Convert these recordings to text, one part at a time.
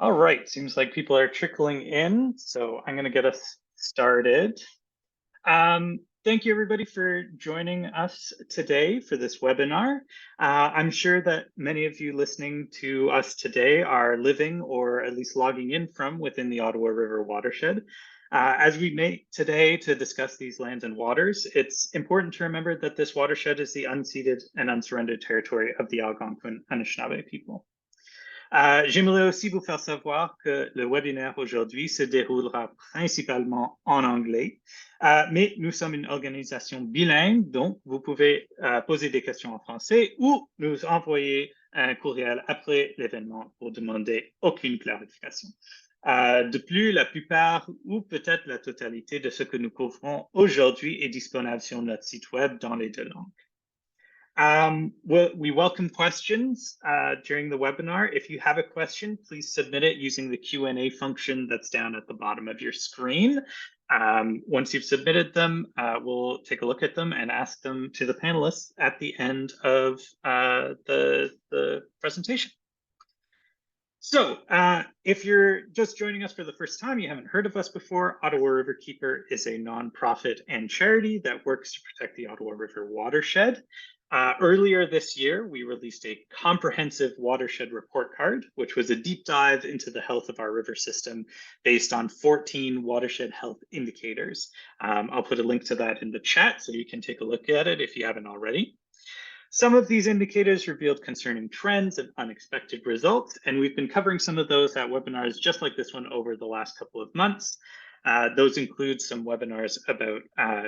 All right, seems like people are trickling in, so I'm going to get us started. Thank you, everybody, for joining us today for this webinar. I'm sure that many of you listening to us today are living or at least logging in from within the Ottawa River watershed. As we meet today to discuss these lands and waters, it's important to remember that this watershed is the unceded and unsurrendered territory of the Algonquin Anishinaabe people. J'aimerais aussi vous faire savoir que le webinaire aujourd'hui se déroulera principalement en anglais, mais nous sommes une organisation bilingue, donc vous pouvez poser des questions en français ou nous envoyer un courriel après l'événement pour demander aucune clarification. De plus, la plupart ou peut-être la totalité de ce que nous couvrons aujourd'hui est disponible sur notre site web dans les deux langues. We welcome questions during the webinar. If you have a question, please submit it using the Q&A function that's down at the bottom of your screen. Once you've submitted them, we'll take a look at them and ask them to the panelists at the end of the presentation. So if you're just joining us for the first time, you haven't heard of us before, Ottawa Riverkeeper is a nonprofit and charity that works to protect the Ottawa River watershed. Earlier this year, we released a comprehensive watershed report card, which was a deep dive into the health of our river system based on 14 watershed health indicators. I'll put a link to that in the chat so you can take a look at it if you haven't already. Some of these indicators revealed concerning trends and unexpected results, and we've been covering some of those at webinars just like this one over the last couple of months. Those include some webinars about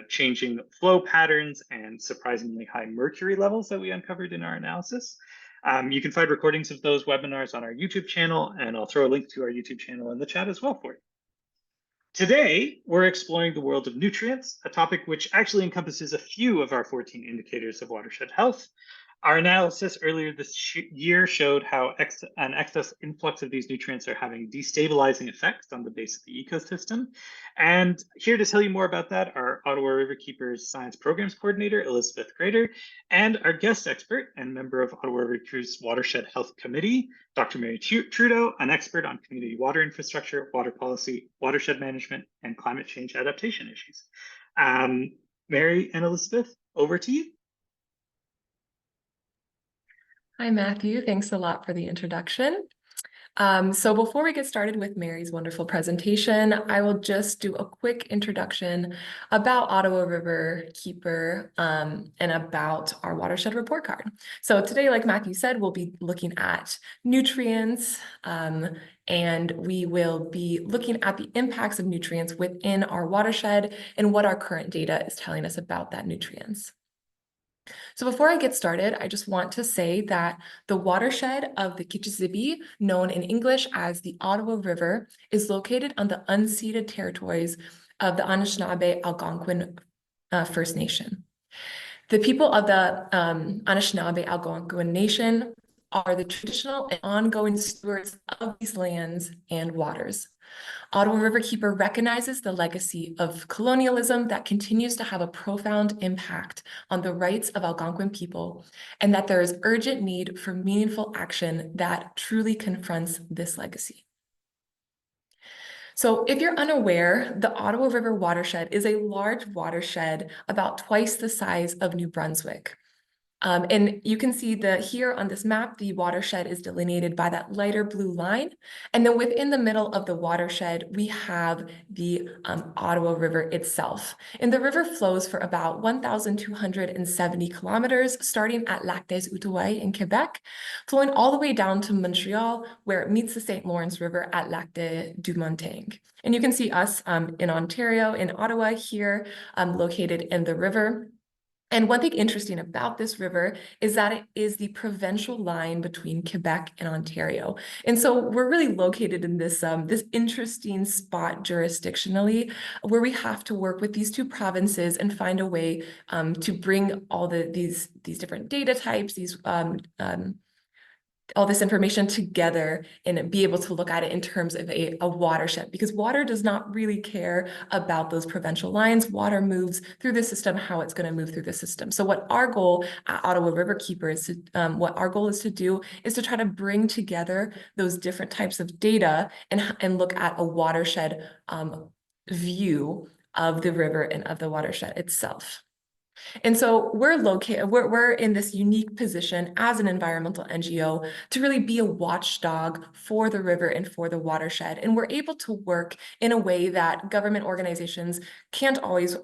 changing flow patterns and surprisingly high mercury levels that we uncovered in our analysis. You can find recordings of those webinars on our YouTube channel, and I'll throw a link to our YouTube channel in the chat as well for you. Today, we're exploring the world of nutrients, a topic which actually encompasses a few of our 14 indicators of watershed health. Our analysis earlier this year showed how an excess influx of these nutrients are having destabilizing effects on the base of the ecosystem. And here to tell you more about that are Ottawa Riverkeeper's Science Programs Coordinator, Elizabeth Grader, and our guest expert and member of Ottawa Riverkeeper's Watershed Health Committee, Dr. Mary Trudeau, an expert on community water infrastructure, water policy, watershed management, and climate change adaptation issues. Mary and Elizabeth, over to you. Hi, Matthew. Thanks a lot for the introduction. So before we get started with Mary's wonderful presentation, I will just do a quick introduction about Ottawa Riverkeeper and about our watershed report card. So today, like Matthew said, we'll be looking at nutrients and we will be looking at the impacts of nutrients within our watershed and what our current data is telling us about that nutrients. So before I get started, I just want to say that the watershed of the Kichisibi, known in English as the Ottawa River, is located on the unceded territories of the Anishinaabe Algonquin First Nation. The people of the Anishinaabe Algonquin Nation are the traditional and ongoing stewards of these lands and waters. Ottawa Riverkeeper recognizes the legacy of colonialism that continues to have a profound impact on the rights of Algonquin people, and that there is urgent need for meaningful action that truly confronts this legacy. So if you're unaware, the Ottawa River watershed is a large watershed about twice the size of New Brunswick. And you can see that here on this map, the watershed is delineated by that lighter blue line. And then within the middle of the watershed, we have the Ottawa River itself. And the river flows for about 1,270 kilometers, starting at Lac des Outaouais in Quebec, flowing all the way down to Montreal, where it meets the St. Lawrence River at Lac du Montagne. And you can see us in Ontario, in Ottawa here, located in the river. And one thing interesting about this river is that it is the provincial line between Quebec and Ontario. And so we're really located in this, this interesting spot jurisdictionally, where we have to work with these two provinces and find a way to bring all these different data types, these all this information together and be able to look at it in terms of a watershed, because water does not really care about those provincial lines. Water moves through the system how it's going to move through the system. So what our goal at Ottawa Riverkeeper is to do is to try to bring together those different types of data and look at a watershed view of the river and of the watershed itself. And so we're in this unique position as an environmental NGO to really be a watchdog for the river and for the watershed. And we're able to work in a way that government organizations can't always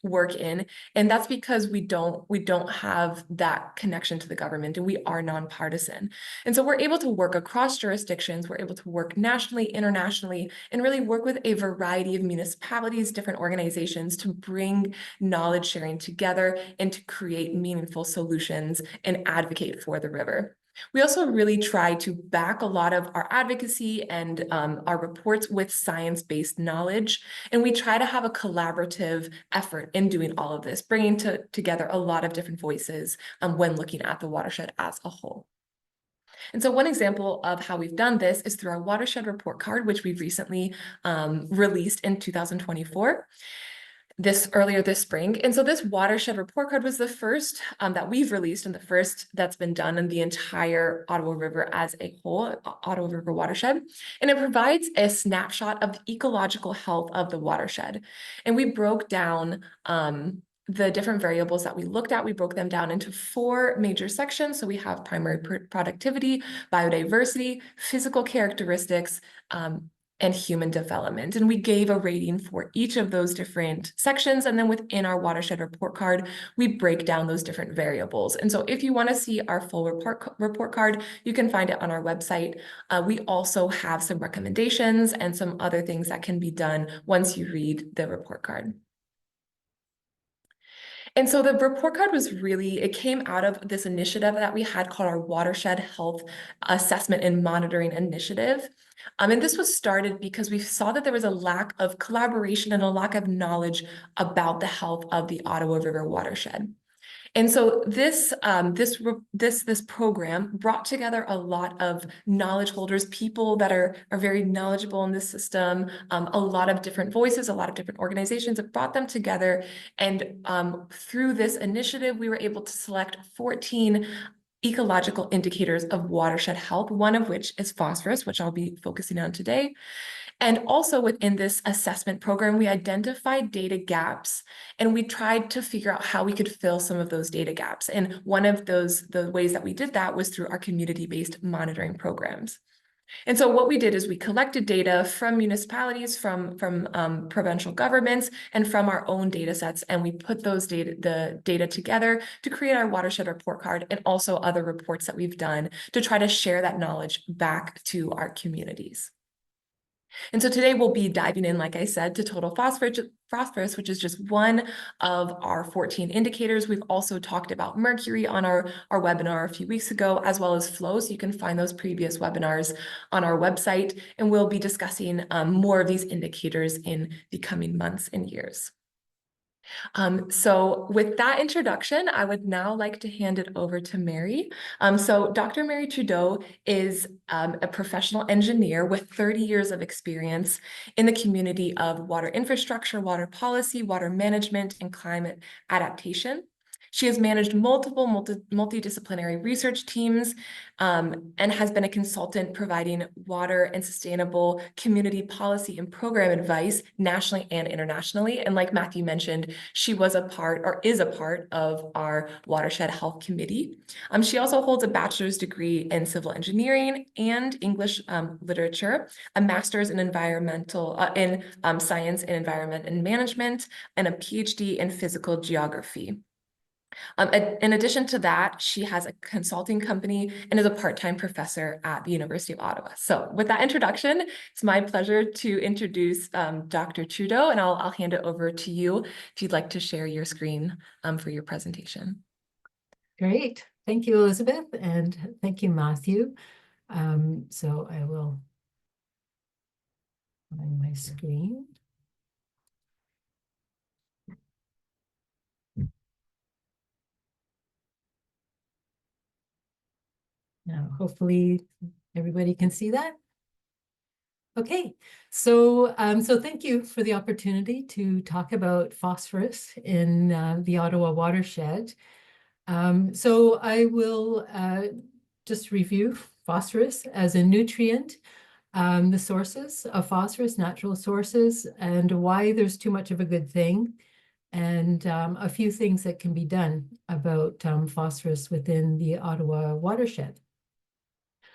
work in. And that's because we don't have that connection to the government, and we are nonpartisan. And so we're able to work across jurisdictions, we're able to work nationally, internationally, and really work with a variety of municipalities, different organizations to bring knowledge sharing together and to create meaningful solutions and advocate for the river. We also really try to back a lot of our advocacy and our reports with science-based knowledge. And we try to have a collaborative effort in doing all of this, bringing together a lot of different voices when looking at the watershed as a whole. And so one example of how we've done this is through our Watershed Report Card, which we've recently released in 2024. Earlier this spring. And so this Watershed Report Card was the first that we've released and the first that's been done in the entire Ottawa River as a whole, Ottawa River watershed. And it provides a snapshot of the ecological health of the watershed. And we broke down the different variables that we looked at. We broke them down into 4 major sections. So we have primary productivity, biodiversity, physical characteristics, and human development. And we gave a rating for each of those different sections. And then within our Watershed Report Card, we break down those different variables. And so if you want to see our full report card, you can find it on our website. We also have some recommendations and some other things that can be done once you read the report card. And so the report card it came out of this initiative that we had called our Watershed Health Assessment and Monitoring Initiative. And this was started because we saw that there was a lack of collaboration and a lack of knowledge about the health of the Ottawa River watershed. And so this program brought together a lot of knowledge holders, people that are very knowledgeable in this system, a lot of different voices, a lot of different organizations. It brought them together. And through this initiative, we were able to select 14 ecological indicators of watershed health, one of which is phosphorus, which I'll be focusing on today. And also within this assessment program, we identified data gaps and we tried to figure out how we could fill some of those data gaps. And one of the ways that we did that was through our community-based monitoring programs. And so what we did is we collected data from municipalities, from provincial governments, and from our own data sets, and we put the data together to create our Watershed Report Card and also other reports that we've done to try to share that knowledge back to our communities. And so today we'll be diving in, like I said, to total phosphorus, which is just one of our 14 indicators. We've also talked about mercury on our webinar a few weeks ago, as well as flow. So you can find those previous webinars on our website, and we'll be discussing more of these indicators in the coming months and years. So with that introduction, I would now like to hand it over to Mary. So Dr. Mary Trudeau is a professional engineer with 30 years of experience in the community of water infrastructure, water policy, water management, and climate adaptation. She has managed multiple multidisciplinary research teams and has been a consultant providing water and sustainable community policy and program advice nationally and internationally. And like Matthew mentioned, she was a part or is a part of our Watershed Health Committee. She also holds a bachelor's degree in civil engineering and English literature, a master's in environmental science and environment and management, and a PhD in physical geography. In addition to that, she has a consulting company and is a part-time professor at the University of Ottawa. So with that introduction, it's my pleasure to introduce Dr. Trudeau, and I'll hand it over to you if you'd like to share your screen for your presentation. Great. Thank you, Elizabeth, and thank you, Matthew. So I will find my screen. Now, hopefully everybody can see that. Okay, so thank you for the opportunity to talk about phosphorus in the Ottawa watershed. So I will just review phosphorus as a nutrient, the sources of phosphorus, natural sources, and why there's too much of a good thing, and a few things that can be done about phosphorus within the Ottawa watershed.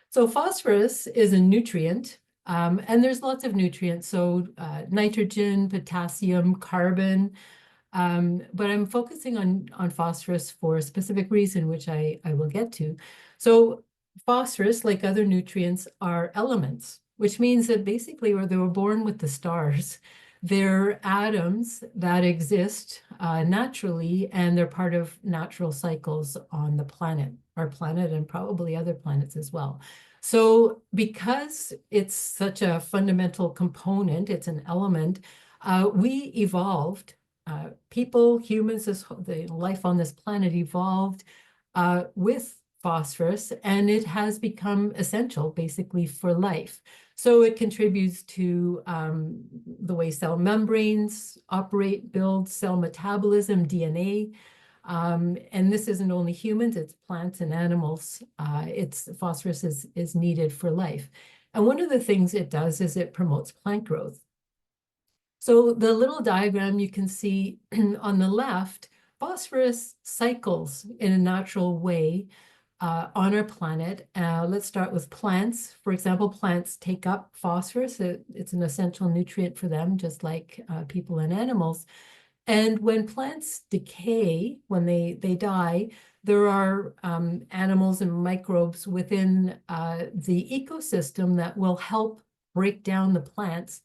So phosphorus is a nutrient, and there's lots of nutrients, so nitrogen, potassium, carbon, but I'm focusing on phosphorus for a specific reason, which I will get to. So phosphorus, like other nutrients, are elements, which means that basically they were born with the stars. They're atoms that exist naturally, and they're part of natural cycles on the planet, our planet, and probably other planets as well. So because it's such a fundamental component, it's an element, we evolved, people, humans, the life on this planet evolved with phosphorus, and it has become essential basically for life. So it contributes to the way cell membranes operate, build cell metabolism, DNA. And this isn't only humans, it's plants and animals. Phosphorus is needed for life. And one of the things it does is it promotes plant growth. So the little diagram you can see on the left, phosphorus cycles in a natural way on our planet. Let's start with plants. For example, plants take up phosphorus. It's an essential nutrient for them, just like people and animals. And when plants decay, when they die, there are animals and microbes within the ecosystem that will help break down the plants.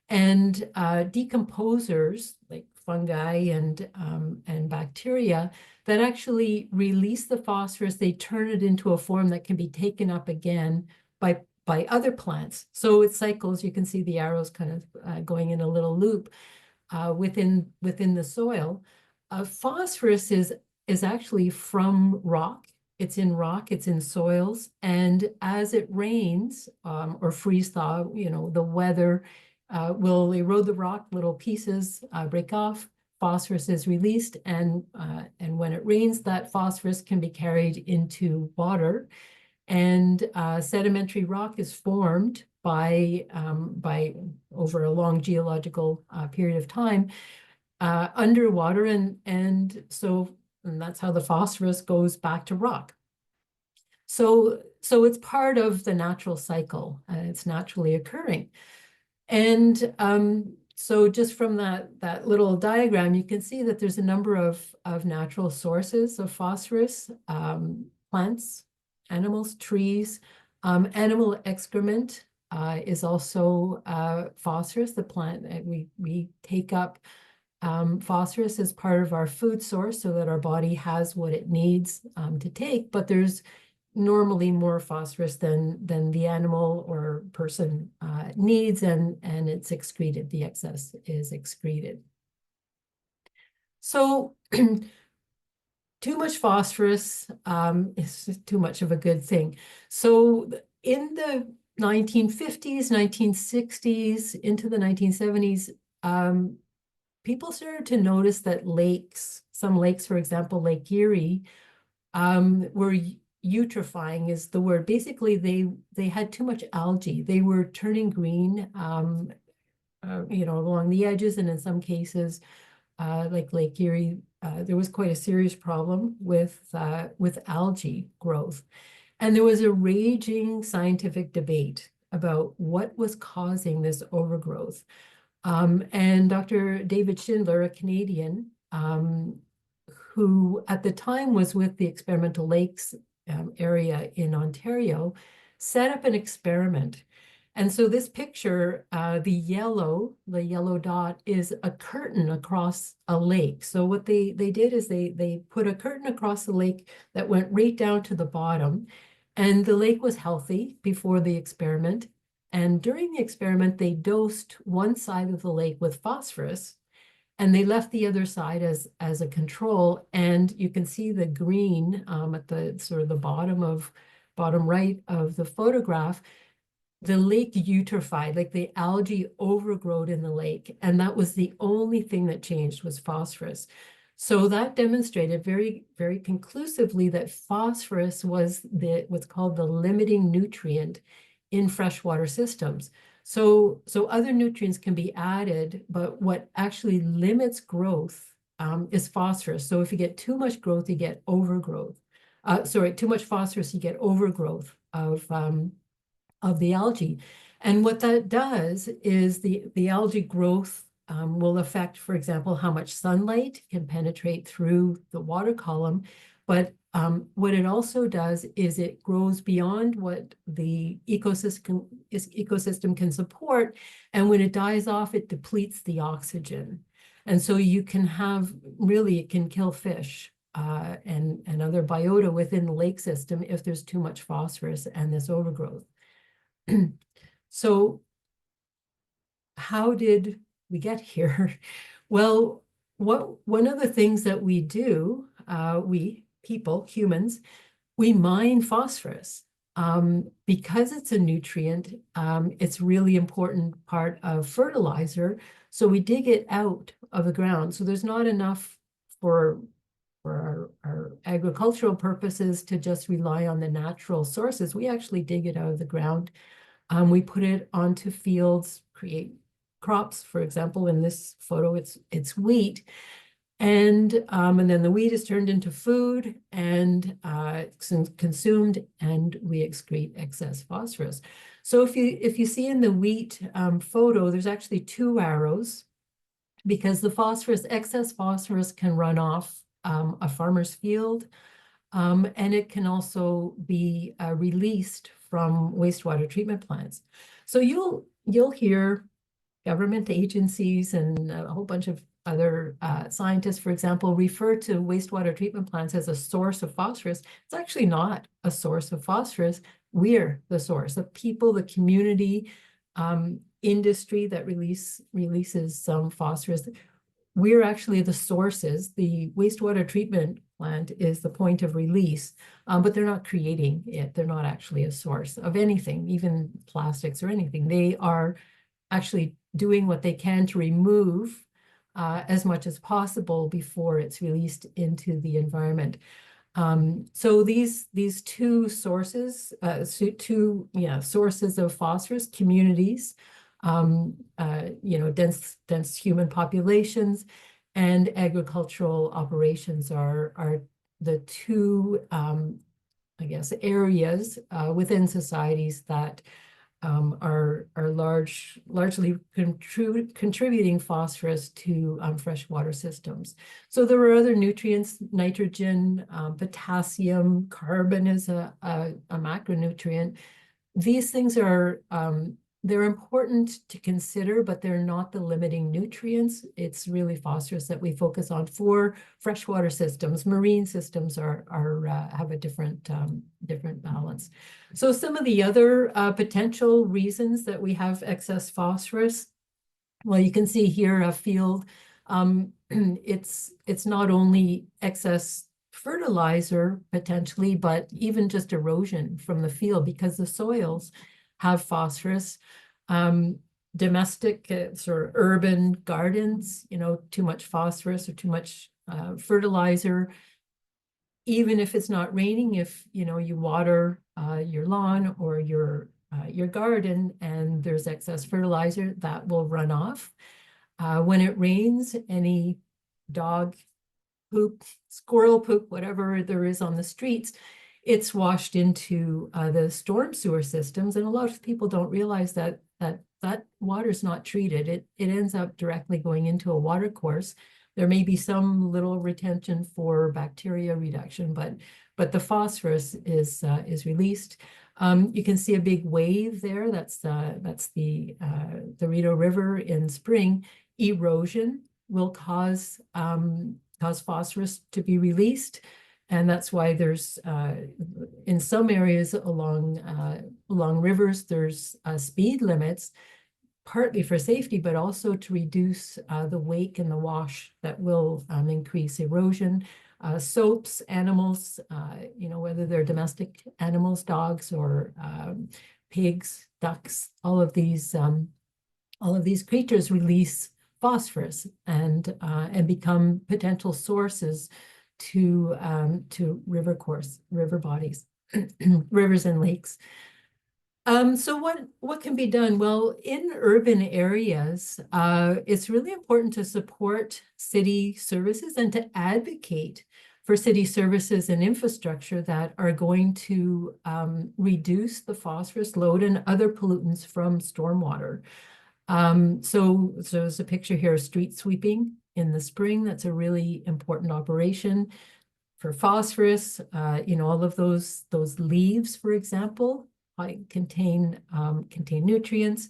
And decomposers like fungi and bacteria that actually release the phosphorus, they turn it into a form that can be taken up again by other plants. So it cycles. You can see the arrows kind of going in a little loop within the soil. Phosphorus is actually from rock. It's in rock, it's in soils, and as it rains or freeze thaw, the weather will erode the rock, little pieces break off, phosphorus is released, and when it rains, that phosphorus can be carried into water, and sedimentary rock is formed by over a long geological period of time underwater, and that's how the phosphorus goes back to rock. So it's part of the natural cycle, it's naturally occurring. And so just from that little diagram, you can see that there's a number of natural sources of phosphorus, plants, animals, trees, animal excrement is also phosphorus. The plant, we take up phosphorus as part of our food source so that our body has what it needs to take, but there's normally more phosphorus than the animal or person needs, and it's excreted. The excess is excreted. So too much phosphorus is too much of a good thing. So in the 1950s, 1960s, into the 1970s, people started to notice that some lakes, for example, Lake Erie, were eutrophying is the word. Basically, they had too much algae. They were turning green, along the edges, and in some cases, like Lake Erie, there was quite a serious problem with algae growth. And there was a raging scientific debate about what was causing this overgrowth. And Dr. David Schindler, a Canadian, who at the time was with the Experimental Lakes area in Ontario, set up an experiment. And so this picture, the yellow dot is a curtain across a lake. So what they did is they put a curtain across the lake that went right down to the bottom. And the lake was healthy before the experiment. And during the experiment, they dosed one side of the lake with phosphorus, and they left the other side as a control. And you can see the green at the sort of the bottom of bottom right of the photograph, the lake eutrophied, like the algae overgrowed in the lake. And that was the only thing that changed, was phosphorus. So that demonstrated very, very conclusively that phosphorus was what's called the limiting nutrient in freshwater systems. So other nutrients can be added, but what actually limits growth is phosphorus. So if you get too much growth, you get overgrowth. Too much phosphorus, you get overgrowth of the algae. And what that does is the algae growth will affect, for example, how much sunlight can penetrate through the water column. But what it also does is it grows beyond what the ecosystem can support. And when it dies off, it depletes the oxygen. And so you can have, really, it can kill fish and other biota within the lake system if there's too much phosphorus and this overgrowth. So how did we get here? Well, one of the things that we do, we people, humans, we mine phosphorus. Because it's a nutrient, it's really important part of fertilizer. So we dig it out of the ground. So there's not enough for our agricultural purposes to just rely on the natural sources. We actually dig it out of the ground. We put it onto fields, create crops. For example, in this photo, it's wheat. And then the wheat is turned into food and it's consumed, and we excrete excess phosphorus. So if you see in the wheat photo, there's actually 2 arrows, because the excess phosphorus can run off a farmer's field, and it can also be released from wastewater treatment plants. So you'll hear government agencies and a whole bunch of other scientists, for example, refer to wastewater treatment plants as a source of phosphorus. It's actually not a source of phosphorus. We're the source. The people, the community, industry that releases some phosphorus. We're actually the sources. The wastewater treatment plant is the point of release, but they're not creating it. They're not actually a source of anything, even plastics or anything. They are actually doing what they can to remove as much as possible before it's released into the environment. So these 2 sources, sources of phosphorus, communities, dense human populations, and agricultural operations are the 2, I guess, areas within societies that are largely contributing phosphorus to freshwater systems. So there are other nutrients: nitrogen, potassium, carbon is a macronutrient. These things are they're important to consider, but they're not the limiting nutrients. It's really phosphorus that we focus on for freshwater systems. Marine systems have a different balance. So some of the other potential reasons that we have excess phosphorus, well, you can see here a field. It's not only excess fertilizer potentially, but even just erosion from the field, because the soils have phosphorus. Domestic sort of urban gardens, too much phosphorus or too much fertilizer. Even if it's not raining, if you water your lawn or your garden and there's excess fertilizer, that will run off. When it rains, any dog poop, squirrel poop, whatever there is on the streets, it's washed into the storm sewer systems. And a lot of people don't realize that water is not treated. It ends up directly going into a water course. There may be some little retention for bacteria reduction, but the phosphorus is released. You can see a big wave there. That's the Rideau River in spring. Erosion will cause phosphorus to be released. And that's why there's, in some areas along rivers, there's speed limits, partly for safety, but also to reduce the wake and the wash that will increase erosion. soaps, animals, whether they're domestic animals, dogs, or pigs, ducks, all of these creatures release phosphorus and become potential sources to river bodies, rivers and lakes. So what can be done? Well, in urban areas, it's really important to support city services and to advocate for city services and infrastructure that are going to reduce the phosphorus load and other pollutants from stormwater. So there's a picture here of street sweeping in the spring. That's a really important operation for phosphorus. All of those leaves, for example, contain nutrients,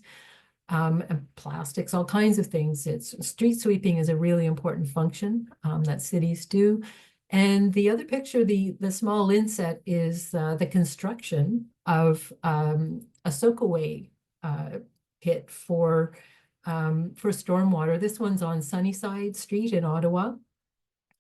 and plastics, all kinds of things. Street sweeping is a really important function that cities do. And the other picture, the small inset, is the construction of a soakaway pit for stormwater. This one's on Sunnyside Street in Ottawa.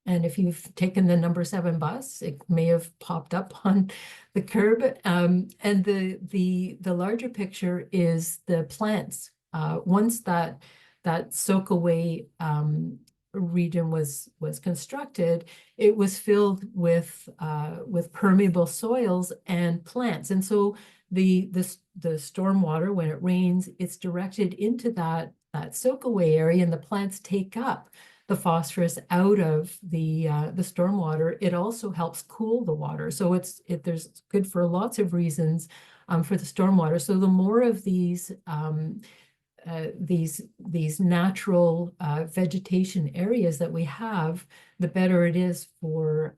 And if you've taken the number 7 bus, it may have popped up on the curb. And the larger picture is the plants. Once that soakaway region was constructed, it was filled with permeable soils and plants. And so the stormwater, when it rains, it's directed into that soakaway area, and the plants take up the phosphorus out of the stormwater. It also helps cool the water. So there's good for lots of reasons for the stormwater. So the more of these natural vegetation areas that we have, the better it is for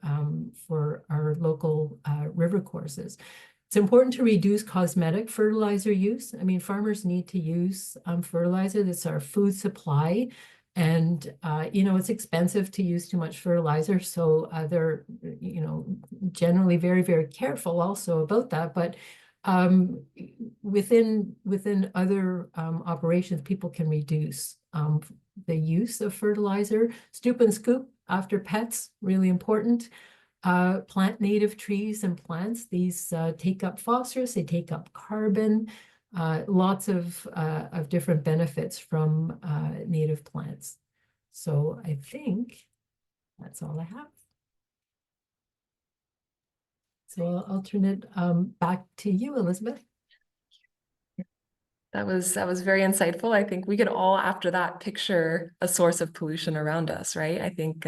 our local river courses. It's important to reduce cosmetic fertilizer use. I mean, farmers need to use fertilizer. That's our food supply. And, it's expensive to use too much fertilizer. So they're, generally very, very careful also about that. But within other operations, people can reduce the use of fertilizer. Stoop and scoop after pets, really important. Plant native trees and plants. These take up phosphorus, they take up carbon. Lots of different benefits from native plants. So I think that's all I have. So I'll turn it back to you, Elizabeth. That was very insightful. I think we could all, after that, picture a source of pollution around us, right? I think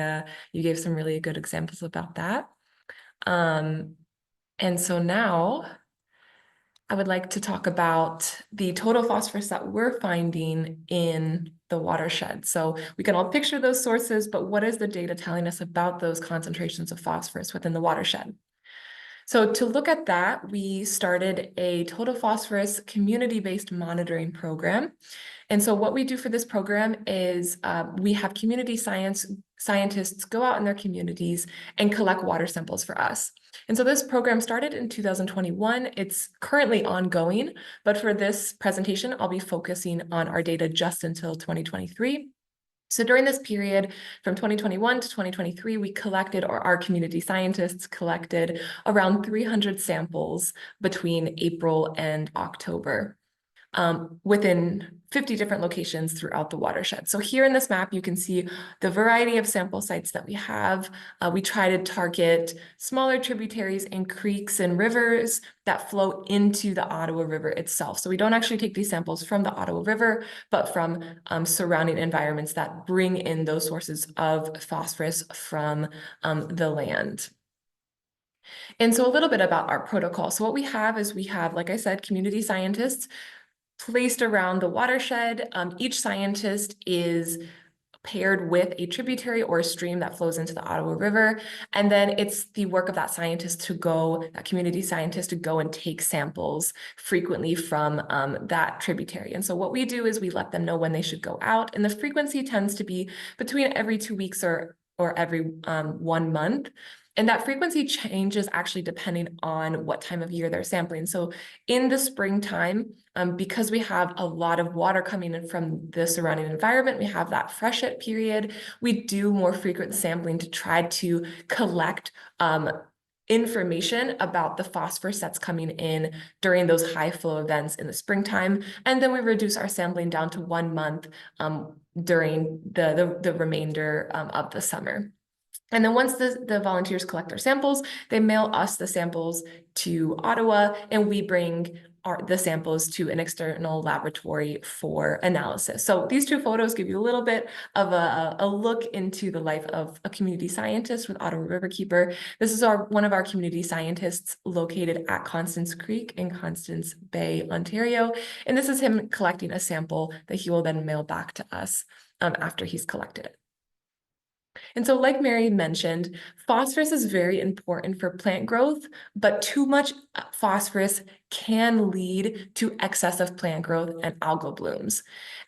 you gave some really good examples about that. And so now I would like to talk about the total phosphorus that we're finding in the watershed. So we can all picture those sources, but what is the data telling us about those concentrations of phosphorus within the watershed? So to look at that, we started a total phosphorus community-based monitoring program. And so what we do for this program is we have community scientists go out in their communities and collect water samples for us. And so this program started in 2021. It's currently ongoing, but for this presentation, I'll be focusing on our data just until 2023. So during this period from 2021 to 2023, we collected, or our community scientists collected, around 300 samples between April and October within 50 different locations throughout the watershed. So here in this map, you can see the variety of sample sites that we have. We try to target smaller tributaries and creeks and rivers that flow into the Ottawa River itself. So we don't actually take these samples from the Ottawa River, but from surrounding environments that bring in those sources of phosphorus from the land. And so a little bit about our protocol. So what we have is like I said, community scientists placed around the watershed. Each scientist is paired with a tributary or a stream that flows into the Ottawa River. And then it's the work of that community scientist to go and take samples frequently from that tributary. And so what we do is we let them know when they should go out. And the frequency tends to be between every 2 weeks or every 1 month. And that frequency changes actually depending on what time of year they're sampling. So in the springtime, because we have a lot of water coming in from the surrounding environment, we have that freshet period, we do more frequent sampling to try to collect information about the phosphorus that's coming in during those high flow events in the springtime. And then we reduce our sampling down to 1 month during the remainder of the summer. And then once the volunteers collect their samples, they mail us the samples to Ottawa, and we bring the samples to an external laboratory for analysis. So these two photos give you a little bit of a look into the life of a community scientist with Ottawa Riverkeeper. This is one of our community scientists located at Constance Creek in Constance Bay, Ontario. And this is him collecting a sample that he will then mail back to us after he's collected it. And so like Mary mentioned, phosphorus is very important for plant growth, but too much phosphorus can lead to excessive plant growth and algal blooms.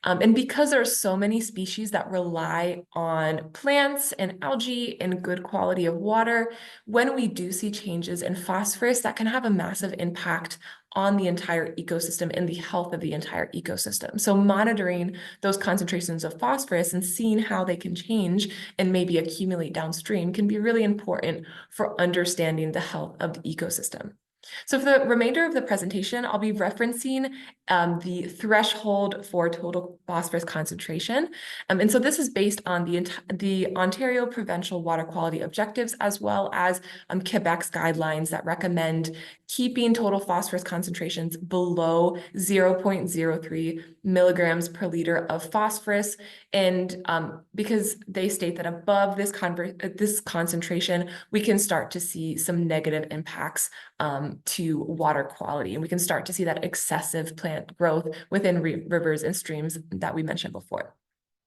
And because there are so many species that rely on plants and algae and good quality of water, when we do see changes in phosphorus, that can have a massive impact on the entire ecosystem and the health of the entire ecosystem. So monitoring those concentrations of phosphorus and seeing how they can change and maybe accumulate downstream can be really important for understanding the health of the ecosystem. So for the remainder of the presentation, I'll be referencing the threshold for total phosphorus concentration. And so this is based on the Ontario Provincial Water Quality Objectives, as well as Quebec's guidelines that recommend keeping total phosphorus concentrations below 0.03 milligrams per liter of phosphorus. And because they state that above this concentration, we can start to see some negative impacts to water quality. And we can start to see that excessive plant growth within rivers and streams that we mentioned before.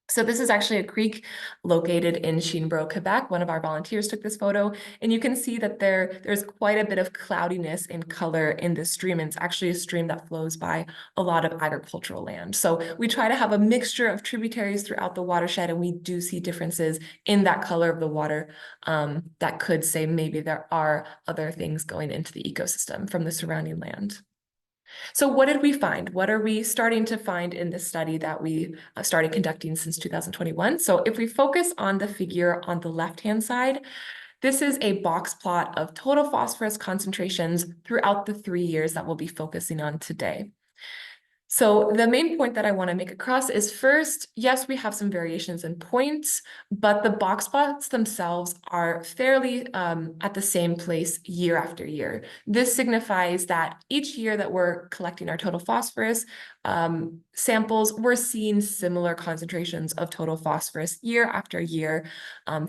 So this is actually a creek located in Shinbro, Quebec. One of our volunteers took this photo, and you can see that there's quite a bit of cloudiness in color in this stream. And it's actually a stream that flows by a lot of agricultural land. So we try to have a mixture of tributaries throughout the watershed, and we do see differences in that color of the water that could say maybe there are other things going into the ecosystem from the surrounding land. So what did we find? What are we starting to find in this study that we started conducting since 2021? So if we focus on the figure on the left-hand side, this is a box plot of total phosphorus concentrations throughout the 3 years that we'll be focusing on today. So the main point that I want to make across is first, yes, we have some variations in points, but the box plots themselves are fairly at the same place year after year. This signifies that each year that we're collecting our total phosphorus samples, we're seeing similar concentrations of total phosphorus year after year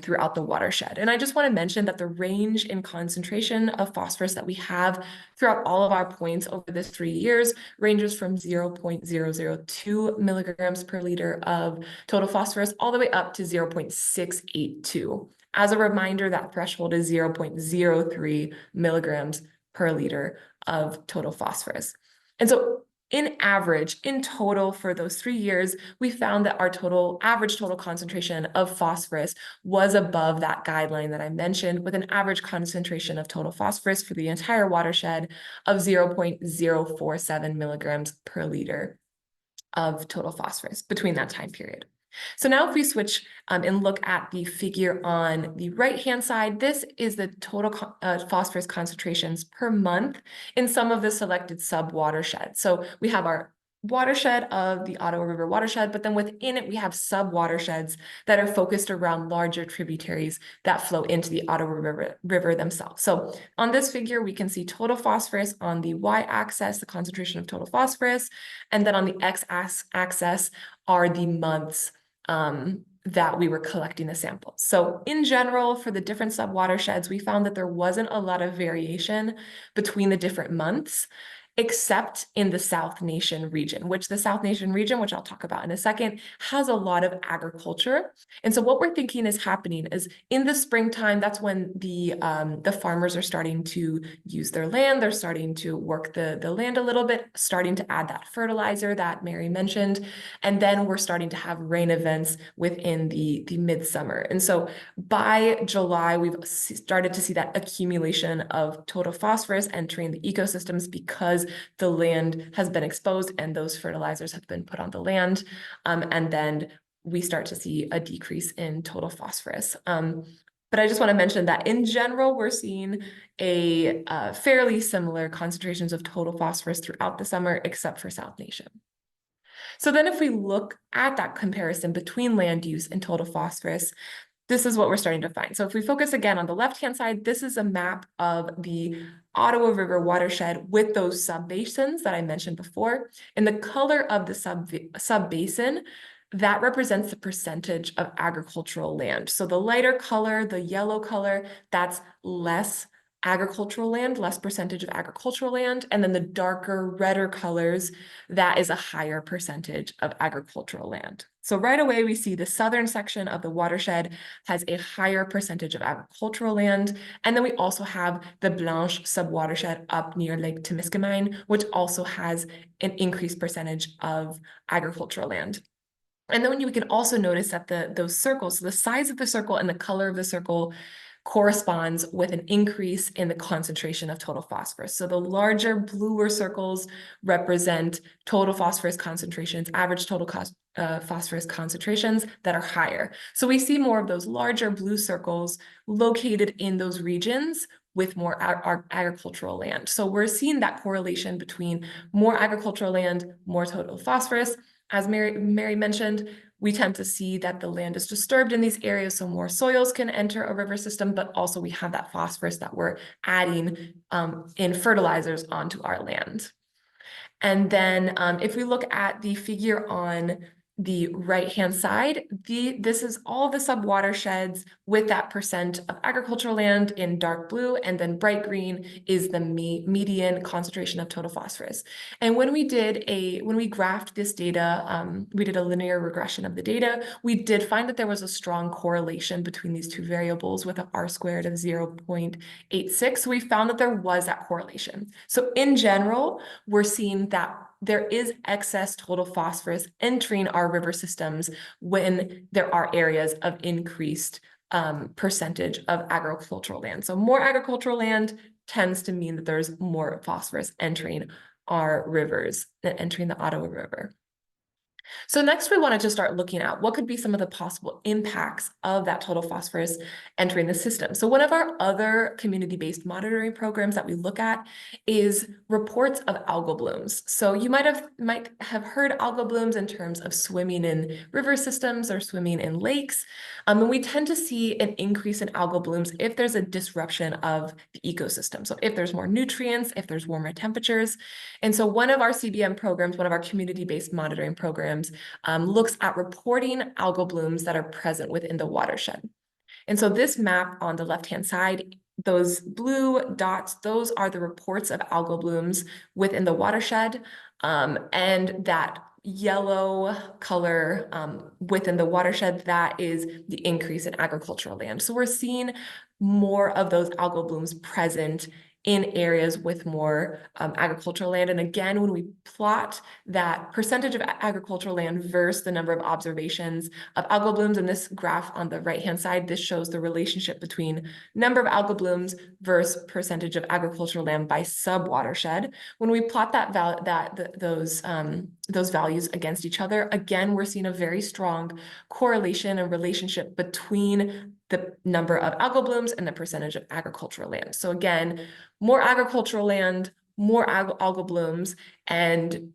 throughout the watershed. And I just want to mention that the range in concentration of phosphorus that we have throughout all of our points over this 3 years ranges from 0.002 milligrams per liter of total phosphorus all the way up to 0.682. As a reminder, that threshold is 0.03 milligrams per liter of total phosphorus. And so in average, in total for those 3 years, we found that our average total concentration of phosphorus was above that guideline that I mentioned, with an average concentration of total phosphorus for the entire watershed of 0.047 milligrams per liter of total phosphorus between that time period. So now if we switch and look at the figure on the right-hand side, this is the total phosphorus concentrations per month in some of the selected sub-watersheds. So we have our watershed of the Ottawa River watershed, but then within it, we have sub-watersheds that are focused around larger tributaries that flow into the Ottawa River themselves. So on this figure, we can see total phosphorus on the y-axis, the concentration of total phosphorus, and then on the x-axis are the months that we were collecting the samples. So in general, for the different sub-watersheds, we found that there wasn't a lot of variation between the different months. except in the South Nation region, which the South Nation region, which I'll talk about in a second, has a lot of agriculture. And so what we're thinking is happening is in the springtime, that's when the farmers are starting to use their land. They're starting to work the land a little bit, starting to add that fertilizer that Mary mentioned. And then we're starting to have rain events within the midsummer. And so by July, we've started to see that accumulation of total phosphorus entering the ecosystems because the land has been exposed and those fertilizers have been put on the land. And then we start to see a decrease in total phosphorus. But I just want to mention that in general, we're seeing a fairly similar concentrations of total phosphorus throughout the summer, except for South Nation. So then if we look at that comparison between land use and total phosphorus, this is what we're starting to find. So if we focus again on the left-hand side, this is a map of the Ottawa River watershed with those sub-basins that I mentioned before. And the color of the sub-basin, that represents the percentage of agricultural land. So the lighter color, the yellow color, that's less agricultural land, less percentage of agricultural land, and then the darker, redder colors, that is a higher percentage of agricultural land. So right away, we see the southern section of the watershed has a higher percentage of agricultural land. And then we also have the Blanche subwatershed up near Lake Temiskaming, which also has an increased percentage of agricultural land. And then we can also notice that those circles, so the size of the circle and the color of the circle corresponds with an increase in the concentration of total phosphorus. So the larger bluer circles represent total phosphorus concentrations, average total phosphorus concentrations that are higher. So we see more of those larger blue circles located in those regions with more agricultural land. So we're seeing that correlation between more agricultural land, more total phosphorus. As Mary mentioned, we tend to see that the land is disturbed in these areas, so more soils can enter a river system, but also we have that phosphorus that we're adding in fertilizers onto our land. And then if we look at the figure on the right-hand side, this is all the sub-watersheds with that percent of agricultural land in dark blue, and then bright green is the median concentration of total phosphorus. And when we graphed this data, we did a linear regression of the data, we did find that there was a strong correlation between these two variables with an R-squared of 0.86. So we found that there was that correlation. So in general, we're seeing that there is excess total phosphorus entering our river systems when there are areas of increased percentage of agricultural land. So more agricultural land tends to mean that there's more phosphorus entering our rivers and entering the Ottawa River. So next we wanted to start looking at what could be some of the possible impacts of that total phosphorus entering the system. So one of our other community-based monitoring programs that we look at is reports of algal blooms. So you might have heard algal blooms in terms of swimming in river systems or swimming in lakes. And we tend to see an increase in algal blooms if there's a disruption of the ecosystem. So if there's more nutrients, if there's warmer temperatures. And so one of our CBM programs, one of our community-based monitoring programs, looks at reporting algal blooms that are present within the watershed. And so this map on the left-hand side, those blue dots, those are the reports of algal blooms within the watershed, and that yellow color within the watershed, that is the increase in agricultural land. So we're seeing more of those algal blooms present in areas with more agricultural land. And again, when we plot that percentage of agricultural land versus the number of observations of algal blooms, in this graph on the right-hand side, this shows the relationship between number of algal blooms versus percentage of agricultural land by sub-watershed. When we plot those values against each other, again, we're seeing a very strong correlation and relationship between the number of algal blooms and the percentage of agricultural land. So again, more agricultural land, more algal blooms, and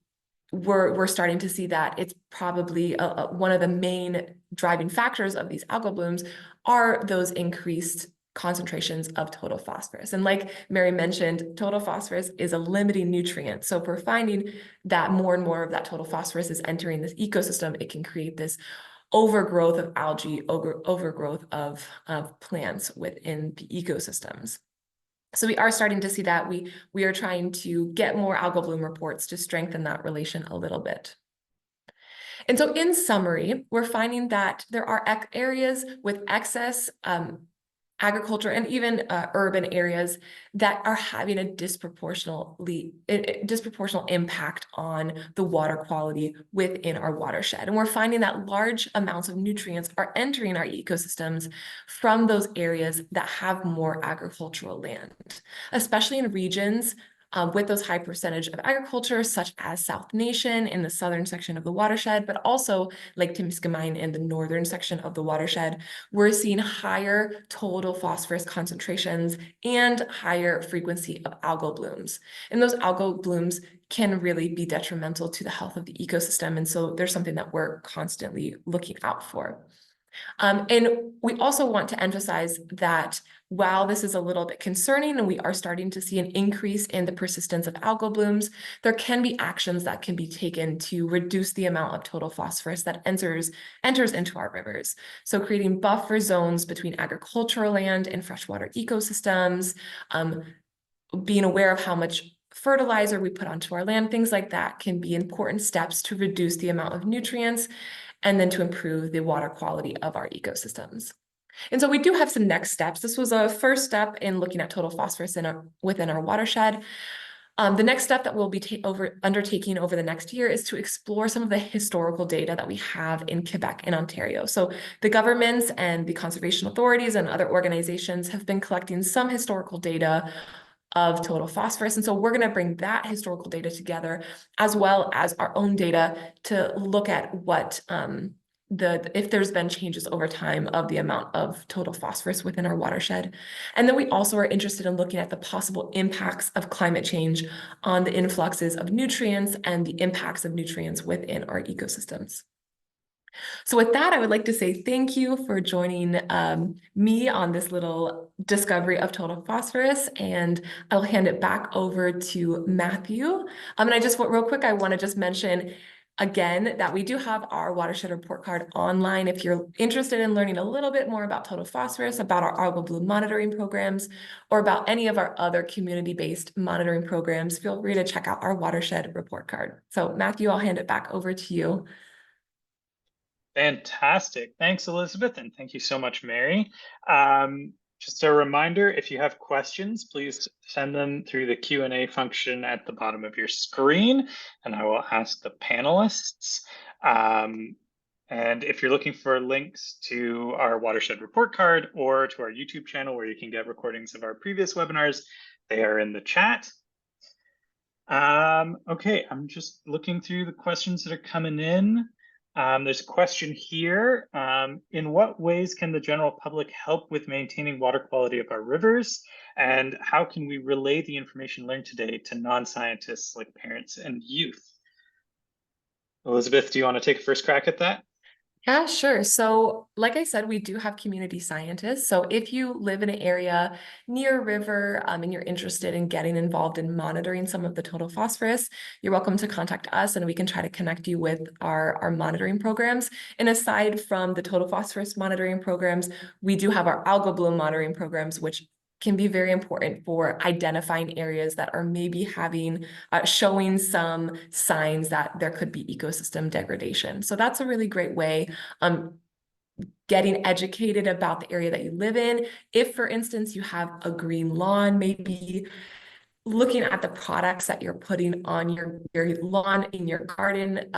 we're starting to see that it's probably one of the main driving factors of these algal blooms are those increased concentrations of total phosphorus. And like Mary mentioned, total phosphorus is a limiting nutrient. So if we're finding that more and more of that total phosphorus is entering this ecosystem, it can create this overgrowth of algae, overgrowth of plants within the ecosystems. So we are starting to see that. We are trying to get more algal bloom reports to strengthen that relation a little bit. And so in summary, we're finding that there are areas with excess agriculture and even urban areas that are having a disproportional impact on the water quality within our watershed. And we're finding that large amounts of nutrients are entering our ecosystems from those areas that have more agricultural land, especially in regions with those high percentage of agriculture, such as South Nation in the southern section of the watershed, but also Lake Temiskaming in the northern section of the watershed. We're seeing higher total phosphorus concentrations and higher frequency of algal blooms. And those algal blooms can really be detrimental to the health of the ecosystem. And so there's something that we're constantly looking out for. And we also want to emphasize that while this is a little bit concerning and we are starting to see an increase in the persistence of algal blooms, there can be actions that can be taken to reduce the amount of total phosphorus that enters into our rivers. So creating buffer zones between agricultural land and freshwater ecosystems, being aware of how much fertilizer we put onto our land, things like that can be important steps to reduce the amount of nutrients and then to improve the water quality of our ecosystems. And so we do have some next steps. This was a first step in looking at total phosphorus within our watershed. The next step that we'll be undertaking over the next year is to explore some of the historical data that we have in Quebec and Ontario. So the governments and the conservation authorities and other organizations have been collecting some historical data of total phosphorus. And so we're going to bring that historical data together as well as our own data to look at what if there's been changes over time of the amount of total phosphorus within our watershed. And then we also are interested in looking at the possible impacts of climate change on the influxes of nutrients and the impacts of nutrients within our ecosystems. So with that, I would like to say thank you for joining me on this little discovery of total phosphorus, and I'll hand it back over to Matthew. And I just, real quick, I want to just mention again that we do have our Watershed Report Card online. If you're interested in learning a little bit more about total phosphorus, about our algal bloom monitoring programs, or about any of our other community-based monitoring programs, feel free to check out our Watershed Report Card. So Matthew, I'll hand it back over to you. Fantastic. Thanks, Elizabeth, and thank you so much, Mary. Just a reminder, if you have questions, please send them through the Q&A function at the bottom of your screen, and I will ask the panelists. And if you're looking for links to our Watershed Report Card or to our YouTube channel where you can get recordings of our previous webinars, they are in the chat. Okay, I'm just looking through the questions that are coming in. There's a question here. In what ways can the general public help with maintaining water quality of our rivers? And how can we relay the information learned today to non-scientists like parents and youth? Elizabeth, do you want to take a first crack at that? Yeah, sure. So like I said, we do have community scientists. So if you live in an area near a river and you're interested in getting involved in monitoring some of the total phosphorus, you're welcome to contact us and we can try to connect you with our monitoring programs. And aside from the total phosphorus monitoring programs, we do have our algal bloom monitoring programs, which can be very important for identifying areas that are maybe having, showing some signs that there could be ecosystem degradation. So that's a really great way. Getting educated about the area that you live in. If, for instance, you have a green lawn, maybe looking at the products that you're putting on your lawn in your garden,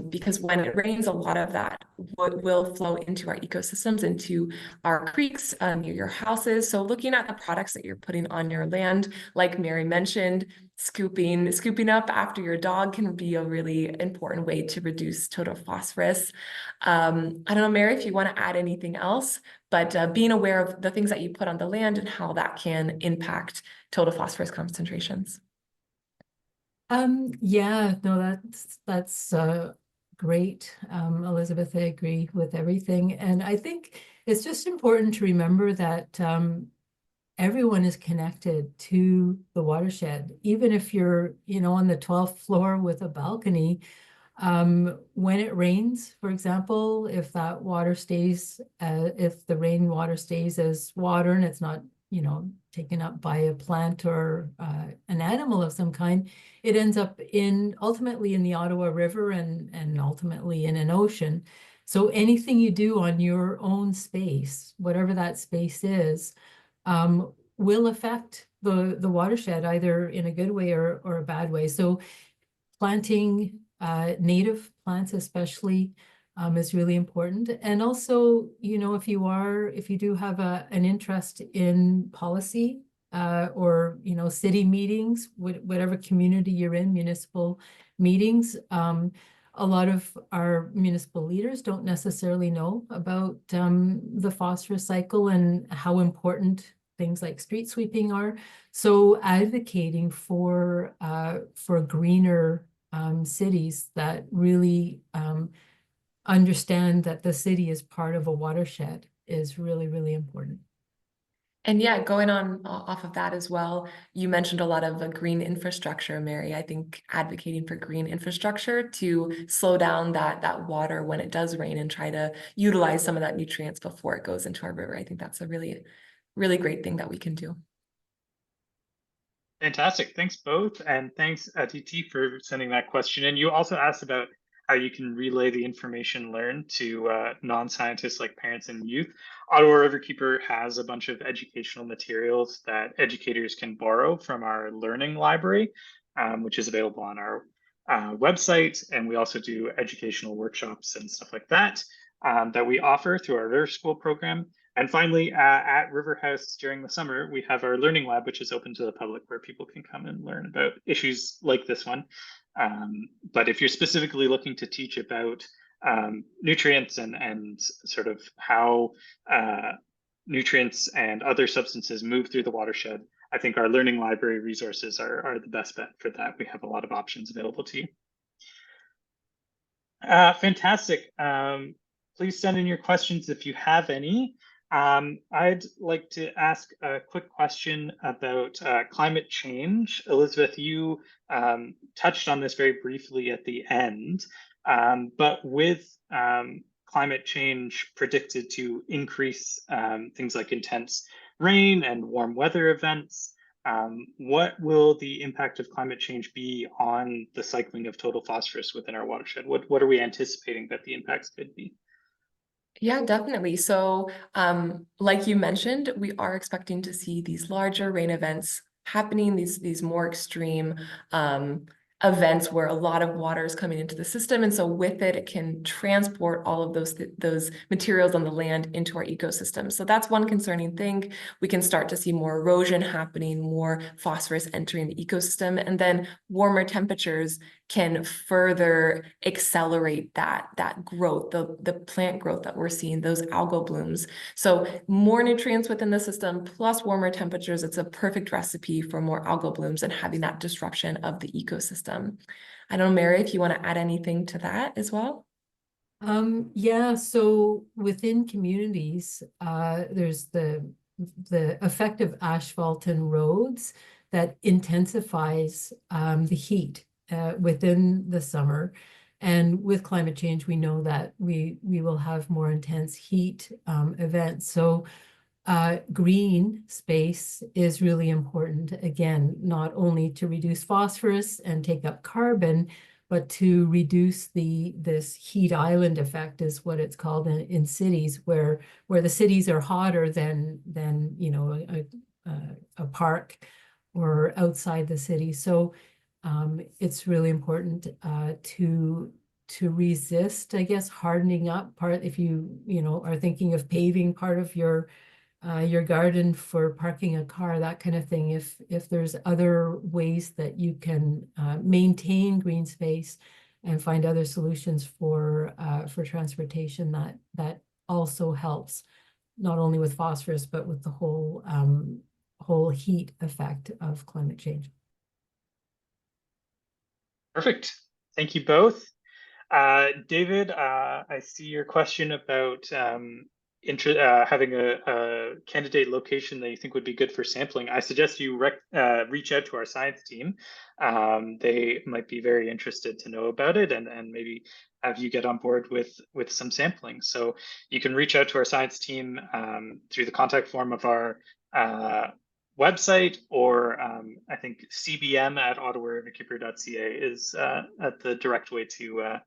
because when it rains, a lot of that will flow into our ecosystems, into our creeks, near your houses. So looking at the products that you're putting on your land, like Mary mentioned, scooping up after your dog can be a really important way to reduce total phosphorus. I don't know, Mary, if you want to add anything else, but being aware of the things that you put on the land and how that can impact total phosphorus concentrations. Yeah, no, that's great, Elizabeth. I agree with everything, and I think it's just important to remember that everyone is connected to the watershed, even if you're, on the 12th floor with a balcony. When it rains, for example, if that water stays, if the rainwater stays as water and it's not taken up by a plant or an animal of some kind, it ends up ultimately in the Ottawa River and ultimately in an ocean. So anything you do on your own space, whatever that space is, will affect the watershed either in a good way or a bad way. So planting native plants especially is really important. And also, if you do have an interest in policy or, city meetings, whatever community you're in, municipal meetings, a lot of our municipal leaders don't necessarily know about the phosphorus cycle and how important things like street sweeping are. So advocating for greener cities that really understand that the city is part of a watershed is really, really important. And yeah, going on off of that as well, you mentioned a lot of green infrastructure, Mary. I think advocating for green infrastructure to slow down that water when it does rain and try to utilize some of that nutrients before it goes into our river. I think that's a really, really great thing that we can do. Fantastic. Thanks both. And thanks, Aditi, for sending that question. And you also asked about how you can relay the information learned to non-scientists like parents and youth. Ottawa Riverkeeper has a bunch of educational materials that educators can borrow from our learning library, which is available on our website. And we also do educational workshops and stuff like that that we offer through our River School program. And finally, at River House during the summer, we have our learning lab, which is open to the public, where people can come and learn about issues like this one. But if you're specifically looking to teach about nutrients and sort of how nutrients and other substances move through the watershed, I think our learning library resources are the best bet for that. We have a lot of options available to you. Fantastic. Please send in your questions if you have any. I'd like to ask a quick question about climate change. Elizabeth, you touched on this very briefly at the end, but with climate change predicted to increase things like intense rain and warm weather events, what will the impact of climate change be on the cycling of total phosphorus within our watershed? What are we anticipating that the impacts could be? Yeah, definitely. So, like you mentioned, we are expecting to see these larger rain events happening, these more extreme events where a lot of water is coming into the system. And so with it, it can transport all of those materials on the land into our ecosystem. So that's one concerning thing. We can start to see more erosion happening, more phosphorus entering the ecosystem, and then warmer temperatures can further accelerate that growth, the plant growth that we're seeing, those algal blooms. So more nutrients within the system plus warmer temperatures, it's a perfect recipe for more algal blooms and having that disruption of the ecosystem. I don't know, Mary, if you want to add anything to that as well? Yeah, so within communities, there's the effect of asphalt and roads that intensifies the heat within the summer. And with climate change, we know that we will have more intense heat events. So green space is really important, again, not only to reduce phosphorus and take up carbon, but to reduce this heat island effect is what it's called in cities where the cities are hotter than a park or outside the city. So it's really important to resist, I guess, hardening up if you are thinking of paving part of your garden for parking a car, that kind of thing. If there's other ways that you can maintain green space and find other solutions for transportation, that also helps, not only with phosphorus, but with the whole heat effect of climate change. Perfect. Thank you both. David, I see your question about having a candidate location that you think would be good for sampling. I suggest you reach out to our science team. They might be very interested to know about it and maybe have you get on board with some sampling. So you can reach out to our science team through the contact form of our website, or I think cbm at ottawariverkeeper.ca is at the direct way to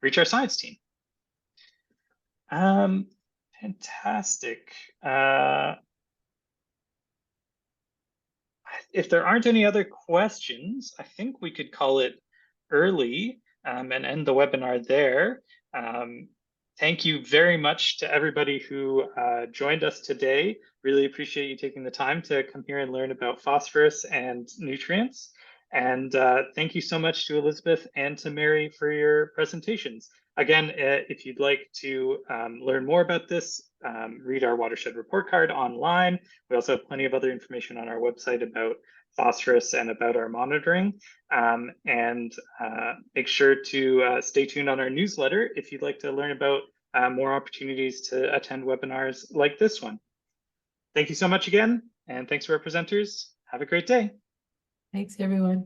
reach our science team. Fantastic. If there aren't any other questions, I think we could call it early and end the webinar there. Thank you very much to everybody who joined us today. Really appreciate you taking the time to come here and learn about phosphorus and nutrients. And thank you so much to Elizabeth and to Mary for your presentations. Again, if you'd like to learn more about this, read our Watershed Report Card online. We also have plenty of other information on our website about phosphorus and about our monitoring. And make sure to stay tuned on our newsletter if you'd like to learn about more opportunities to attend webinars like this one. Thank you so much again, and thanks to our presenters. Have a great day. Thanks, everyone.